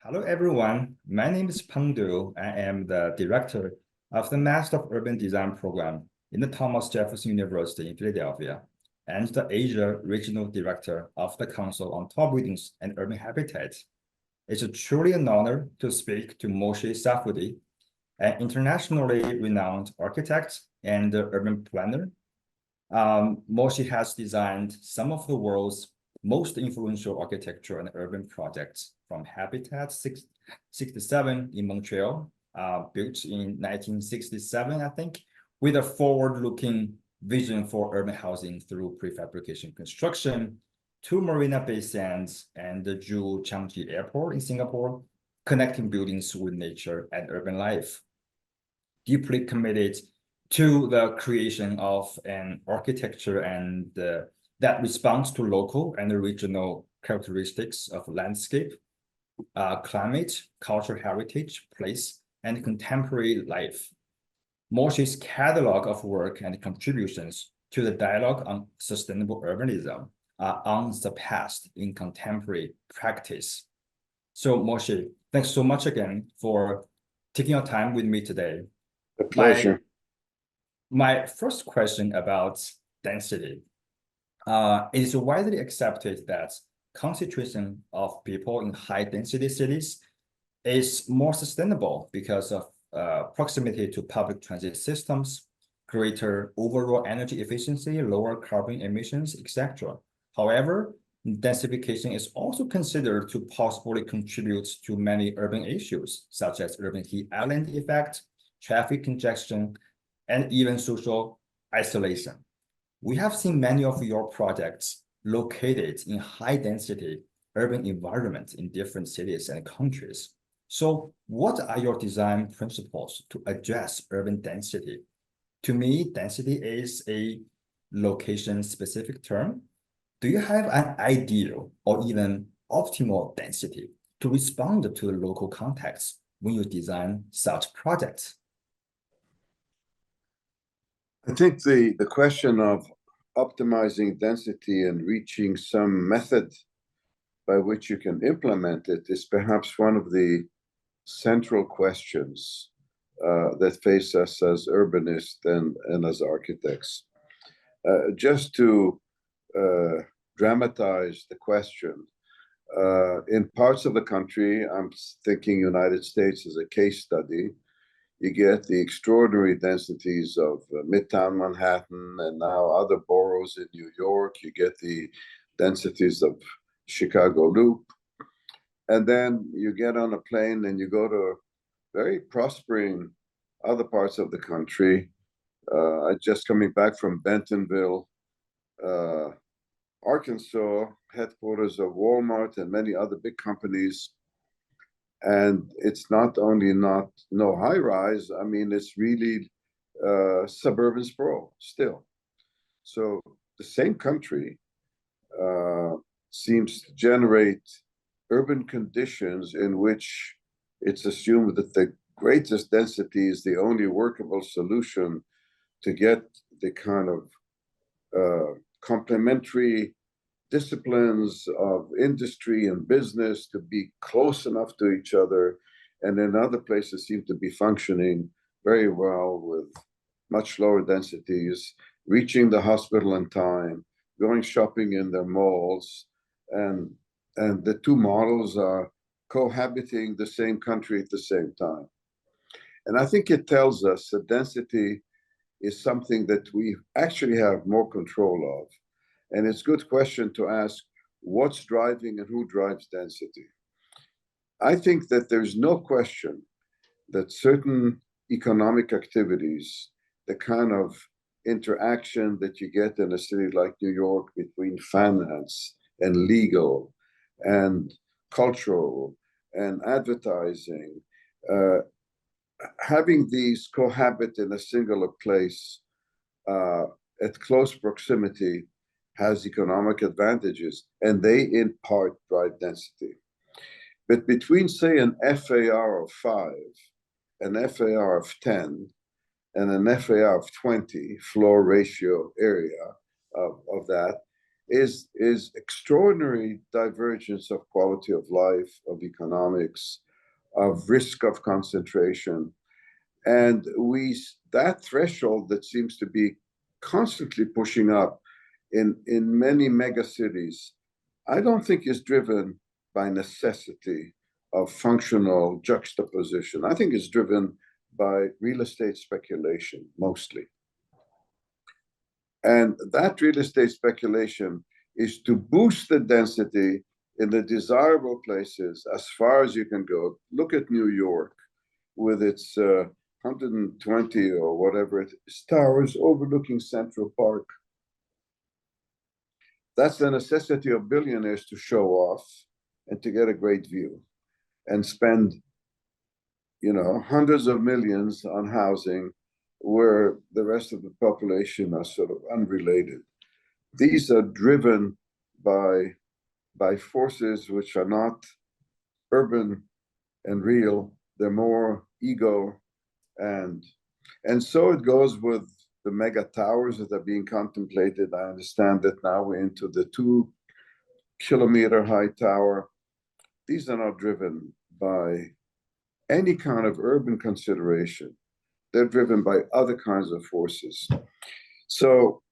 Hello, everyone. My name is Peng. I am the director of the Master of Urban Design program in the Thomas Jefferson University in Philadelphia, and the Asia Regional Director of the Council on Tall Buildings and Urban Habitat. It's truly an honor to speak to Moshe Safdie, an internationally renowned architect and urban planner. Moshe has designed some of the world's most influential architecture and urban projects, from Habitat 67 in Montreal, built in 1967, I think, with a forward-looking vision for urban housing through prefabrication construction, to Marina Bay Sands and the Changi Airport in Singapore, connecting buildings with nature and urban life. Deeply committed to the creation of an architecture and that responds to local and regional characteristics of landscape, climate, cultural heritage, place, and contemporary life. Moshe's catalog of work and contributions to the dialogue on sustainable urbanism are unsurpassed in contemporary practice. So Moshe, thanks so much again for taking your time with me today. A pleasure. My first question about density. It is widely accepted that concentration of people in high-density cities is more sustainable because of proximity to public transit systems, greater overall energy efficiency, lower carbon emissions, etc. However, densification is also considered to possibly contribute to many urban issues, such as urban heat island effect, traffic congestion, and even social isolation. We have seen many of your projects located in high-density urban environments in different cities and countries. So what are your design principles to address urban density? To me, density is a location-specific term. Do you have an ideal or even optimal density to respond to the local context when you design such projects? I think the question of optimizing density and reaching some method by which you can implement it is perhaps one of the central questions that face us as urbanists and as architects. Just to dramatize the question, in parts of the country, I'm thinking United States as a case study, you get the extraordinary densities of Midtown Manhattan and now other boroughs in New York. You get the densities of Chicago Loop. And then you get on a plane and you go to very prospering other parts of the country. Just coming back from Bentonville, Arkansas, headquarters of Walmart and many other big companies. And it's not only no high rise, I mean, it's really suburban sprawl still. So the same country seems to generate urban conditions in which it's assumed that the greatest density is the only workable solution to get the kind of complementary disciplines of industry and business to be close enough to each other, and then other places seem to be functioning very well with much lower densities, reaching the hospital in time, going shopping in their malls, and the two models are cohabiting the same country at the same time. And I think it tells us that density is something that we actually have more control of. And it's a good question to ask, what's driving and who drives density? I think that there's no question that certain economic activities, the kind of interaction that you get in a city like New York between finance and legal and cultural and advertising, having these cohabit in a singular place at close proximity has economic advantages, and they in part drive density. But between, say, an FAR of 5, an FAR of 10, and an FAR of 20, floor ratio area of that, is extraordinary divergence of quality of life, of economics, of risk of concentration. And that threshold that seems to be constantly pushing up in many mega cities, I don't think is driven by necessity of functional juxtaposition. I think it's driven by real estate speculation mostly. And that real estate speculation is to boost the density in the desirable places as far as you can go. Look at New York with its 120 or whatever it is, towers overlooking Central Park. That's the necessity of billionaires to show off and to get a great view and spend, hundreds of millions on housing where the rest of the population are sort of unrelated. These are driven by forces which are not urban and real. They're more ego, and so it goes with the mega towers that are being contemplated. I understand that now we're into the 2-kilometer high tower. These are not driven by any kind of urban consideration. They're driven by other kinds of forces. So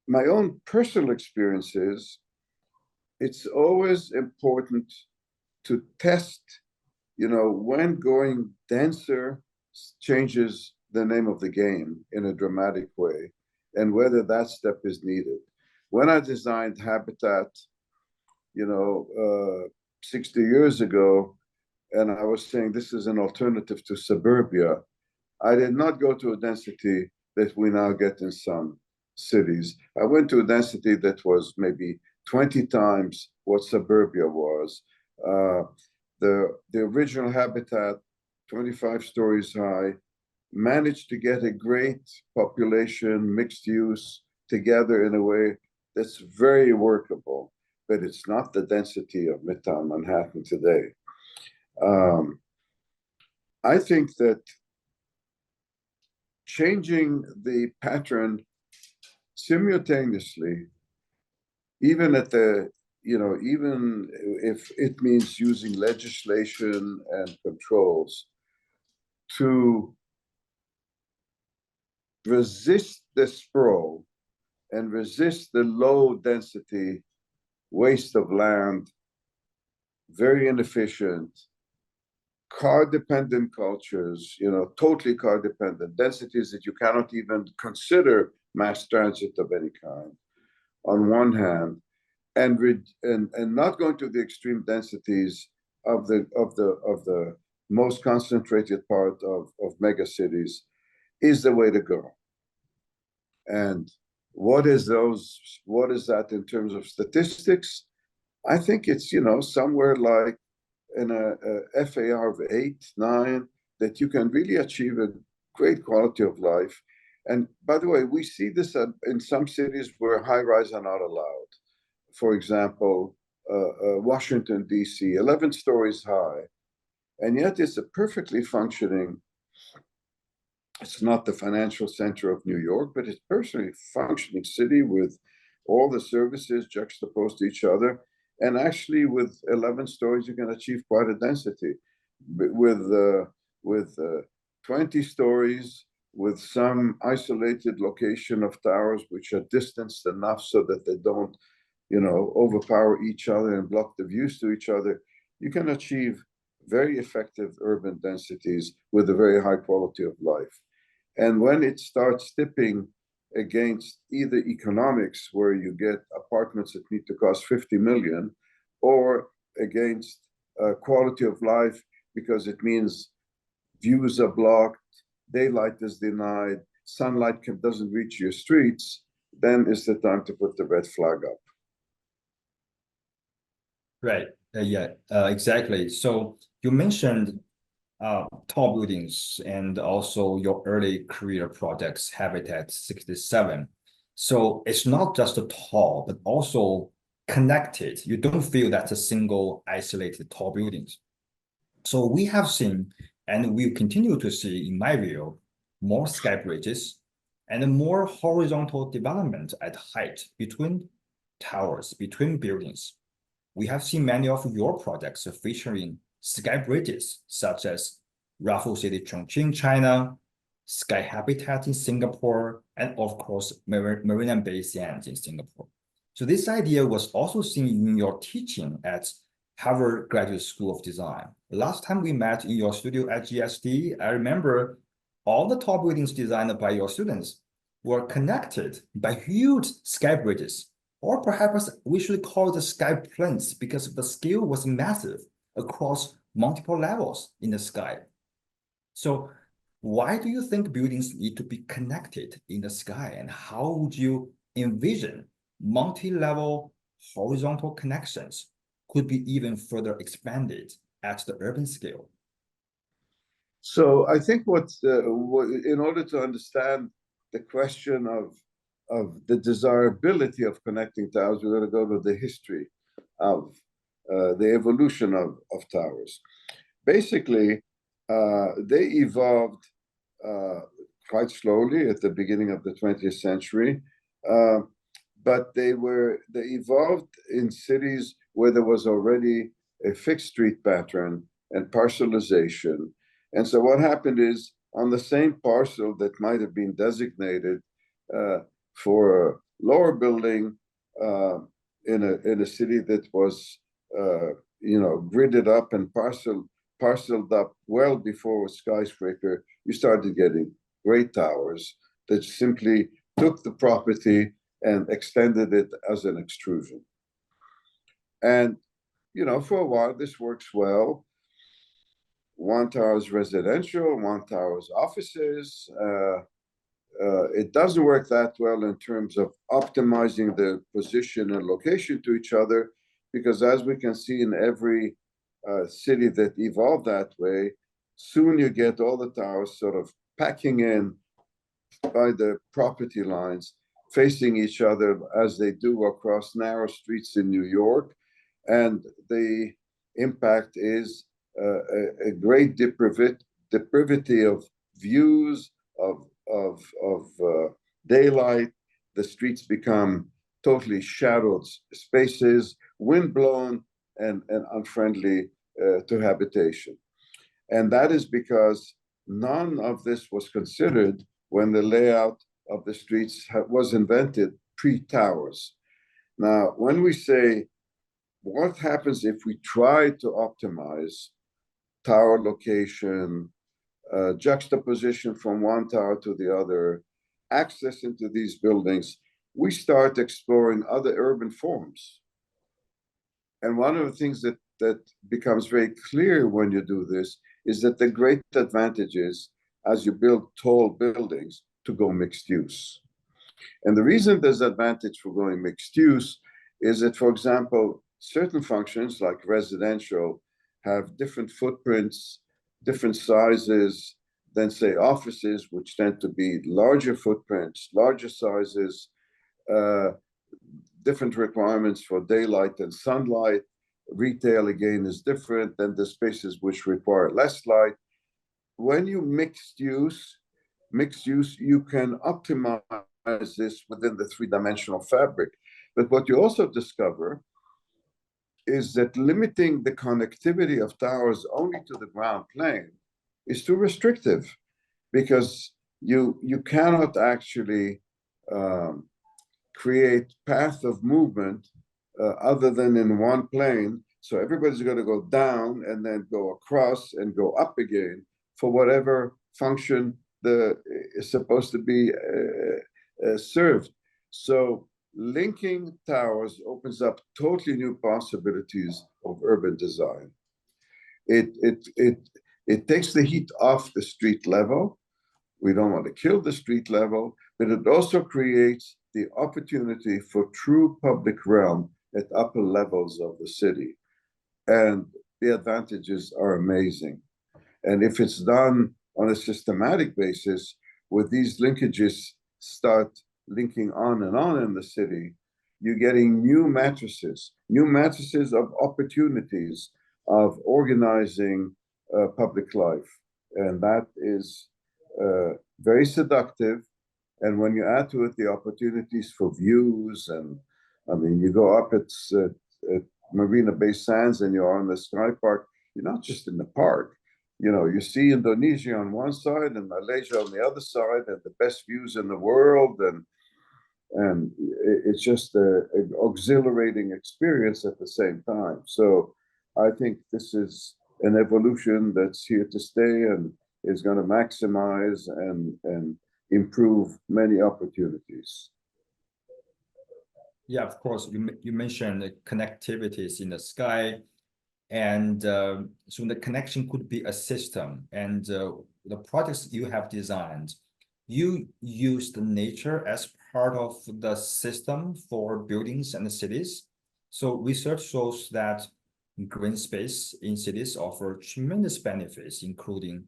my own personal experience is it's always important to test, when going denser changes the name of the game in a dramatic way, and whether that step is needed. When I designed Habitat, 60 years ago, and I was saying this is an alternative to suburbia, I did not go to a density that we now get in some cities. I went to a density that was maybe 20 times what suburbia was. The original Habitat, 25 stories high, managed to get a great population, mixed use together in a way that's very workable, but it's not the density of Midtown Manhattan today. I think that changing the pattern simultaneously, even if it means using legislation and controls to resist the sprawl and resist the low density waste of land, very inefficient, car-dependent cultures, totally car-dependent, densities that you cannot even consider mass transit of any kind, on one hand, and not going to the extreme densities of the most concentrated part of mega cities is the way to go. And what is that in terms of statistics? I think it's, somewhere like in a FAR of 8, 9, that you can really achieve a great quality of life. And by the way, we see this in some cities where high-rise are not allowed. For example, Washington, D.C., 11 stories high. And yet it's a perfectly functioning, it's not the financial center of New York, but it's a perfectly functioning city with all the services juxtaposed to each other. And actually, with 11 stories, you can achieve quite a density. With 20 stories, with some isolated location of towers which are distanced enough so that they don't, overpower each other and block the views to each other, you can achieve very effective urban densities with a very high quality of life. And when it starts tipping against either economics, where you get apartments that need to cost 50 million, or against quality of life, because it means views are blocked, daylight is denied, sunlight doesn't reach your streets, then it's the time to put the red flag up. Right. Exactly. So you mentioned tall buildings and also your early career projects, Habitat 67. So it's not just tall, but also connected. You don't feel that's a single isolated tall buildings. So we have seen, and we continue to see, in my view, more sky bridges and more horizontal development at height between towers between buildings. We have seen many of your projects featuring sky bridges, such as Raffles City, Chongqing, China, Sky Habitat in Singapore, and of course, Marina Bay Sands in Singapore. So this idea was also seen in your teaching at Harvard Graduate School of Design. Last time we met in your studio at GSD, I remember all the tall buildings designed by your students were connected by huge sky bridges, or perhaps we should call it sky planes because the scale was massive across multiple levels in the sky. So why do you think buildings need to be connected in the sky, and how would you envision multi-level horizontal connections could be even further expanded at the urban scale? So I think in order to understand the question of the desirability of connecting towers, we're going to go to the history of the evolution of towers. Basically, they evolved quite slowly at the beginning of the 20th century, but they evolved in cities where there was already a fixed street pattern and parcelization. And so what happened is, on the same parcel that might have been designated for a lower building in a city that was gridded up and parceled up well before a skyscraper, you started getting great towers that simply took the property and extended it as an extrusion. And for a while this works well. One tower is residential, one tower is offices. It doesn't work that well in terms of optimizing the position and location to each other, because as we can see in every city that evolved that way, soon you get all the towers sort of packing in by the property lines, facing each other as they do across narrow streets in New York. And the impact is a great depravity of views, of daylight. The streets become totally shadowed spaces, windblown and unfriendly to habitation. And that is because none of this was considered when the layout of the streets was invented pre-towers. Now, when we say, what happens if we try to optimize tower location, juxtaposition from one tower to the other, access into these buildings, we start exploring other urban forms. And one of the things that becomes very clear when you do this is that the great advantage is, as you build tall buildings, to go mixed use. And the reason there's advantage for going mixed use is that, for example, certain functions like residential have different footprints, different sizes than, say, offices, which tend to be larger footprints, larger sizes, different requirements for daylight and sunlight. Retail, again, is different than the spaces which require less light. When you mixed use, you can optimize this within the three-dimensional fabric. But what you also discover is that limiting the connectivity of towers only to the ground plane is too restrictive, because you cannot actually create path of movement other than in one plane. So everybody's going to go down and then go across and go up again for whatever function is supposed to be served. So linking towers opens up totally new possibilities of urban design. It takes the heat off the street level. We don't want to kill the street level, but it also creates the opportunity for true public realm at upper levels of the city. And the advantages are amazing. And if it's done on a systematic basis, where these linkages start linking on and on in the city, you're getting new matrices of opportunities of organizing public life. And that is very seductive. And when you add to it the opportunities for views and I mean, you go up at Marina Bay Sands and you're on the Sky Park. You're not just in the park. You know, you see Indonesia on one side and Malaysia on the other side, and the best views in the world, and it's just an exhilarating experience at the same time. So I think this is an evolution that's here to stay and is going to maximize and improve many opportunities. Yeah, of course. You mentioned the connectivities in the sky, and so the connection could be a system. And the projects you have designed, you use the nature as part of the system for buildings and cities. So research shows that green space in cities offer tremendous benefits, including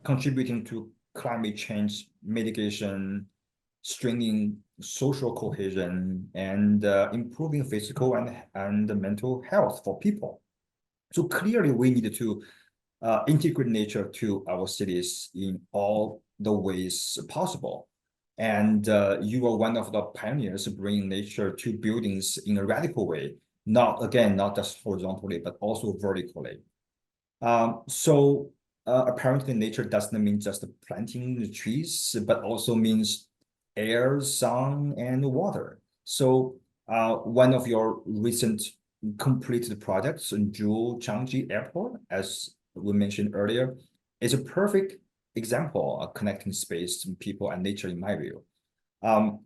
contributing to climate change mitigation, strengthening social cohesion, and improving physical and mental health for people. So clearly, we need to integrate nature to our cities in all the ways possible. And you are one of the pioneers bringing nature to buildings in a radical way, not just horizontally, but also vertically. So apparently nature doesn't mean just planting the trees, but also means air, sun, and water. So one of your recent completed projects in Jewel Changji Airport, as we mentioned earlier, is a perfect example of connecting space, people, and nature in my view.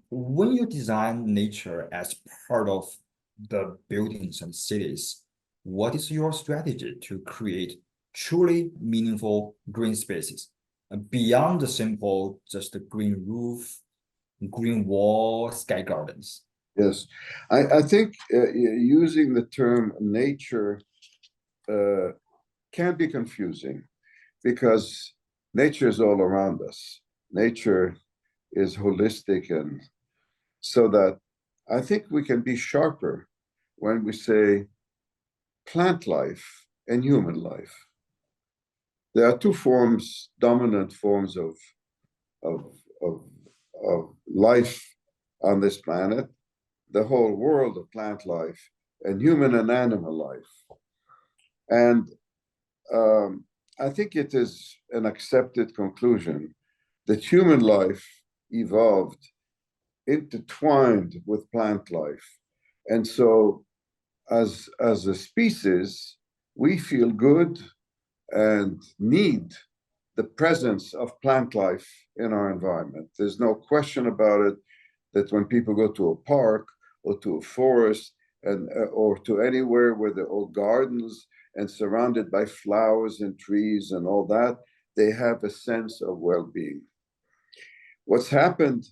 When you design nature as part of the buildings and cities, what is your strategy to create truly meaningful green spaces beyond the simple just the green roof, green wall, sky gardens? Yes, I think using the term nature can be confusing because nature is all around us. Nature is holistic, and so that I think we can be sharper when we say plant life and human life. There are two forms, dominant forms of, of, of life on this planet, the whole world of plant life and human and animal life. And I think it is an accepted conclusion that human life evolved intertwined with plant life. And so as a species, we feel good and need the presence of plant life in our environment. There's no question about it that when people go to a park or to a forest and or to anywhere where there are gardens and surrounded by flowers and trees and all that, they have a sense of well-being. What's happened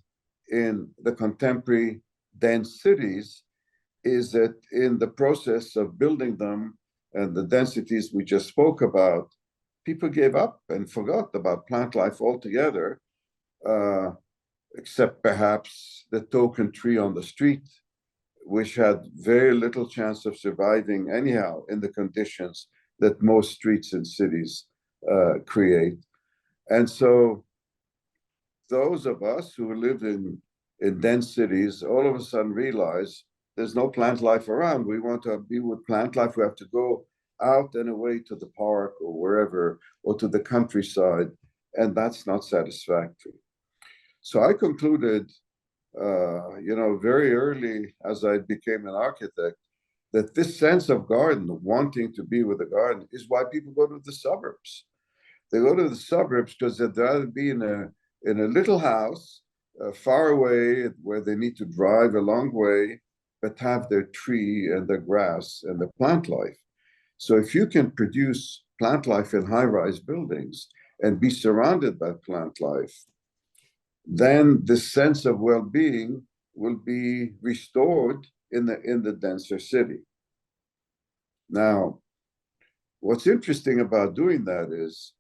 in the contemporary dense cities is that in the process of building them and the densities we just spoke about, people gave up and forgot about plant life altogether, except perhaps the token tree on the street, which had very little chance of surviving anyhow in the conditions that most streets and cities create. And so those of us who live in dense cities all of a sudden realize there's no plant life around. We want to be with plant life. We have to go out and away to the park or wherever, or to the countryside, and that's not satisfactory. So I concluded, very early as I became an architect, that this sense of garden, wanting to be with a garden, is why people go to the suburbs. They go to the suburbs because they'd rather be in a little house far away where they need to drive a long way, but have their tree and their grass and the plant life. So if you can produce plant life in high-rise buildings and be surrounded by plant life, then the sense of well-being will be restored in the denser city. Now, what's interesting about doing that is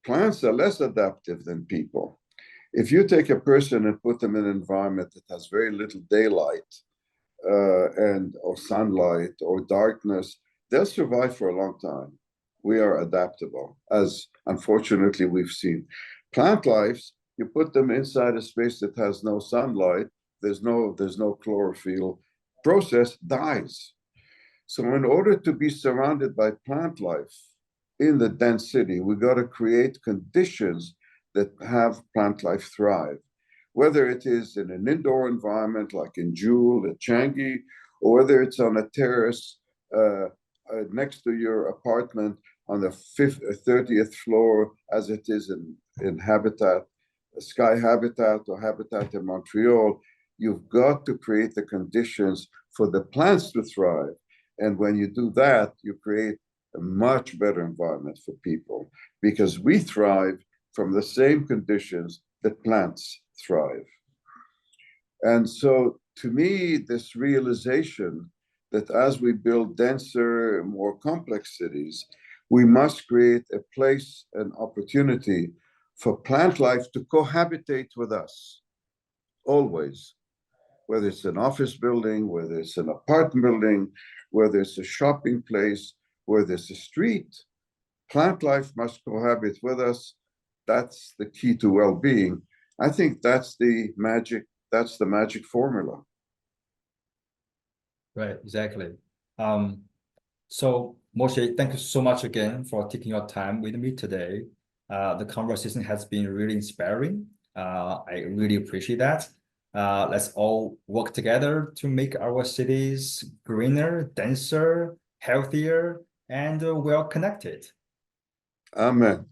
plants are less adaptive than people. If you take a person and put them in an environment that has very little daylight or sunlight or darkness, they'll survive for a long time. We are adaptable, as unfortunately we've seen. Plant lives, you put them inside a space that has no sunlight, there's no chlorophyll, process dies. So in order to be surrounded by plant life in the dense city, we got to create conditions that have plant life thrive, whether it is in an indoor environment like in Jewel at Changi, or whether it's on a terrace next to your apartment on the 30th floor, as it is in Habitat, Sky Habitat or Habitat in Montreal. You've got to create the conditions for the plants to thrive. And when you do that, you create a much better environment for people, because we thrive from the same conditions that plants thrive. And so to me, this realization that as we build denser, more complex cities, we must create a place, an opportunity for plant life to cohabitate with us, always. Whether it's an office building, whether it's an apartment building, whether it's a shopping place, whether it's a street, plant life must cohabit with us. That's the key to well-being. I think that's the magic formula. Right, exactly. So Moshe, thank you so much again for taking your time with me today. The conversation has been really inspiring. I really appreciate that. Let's all work together to make our cities greener, denser, healthier, and well connected. Amen.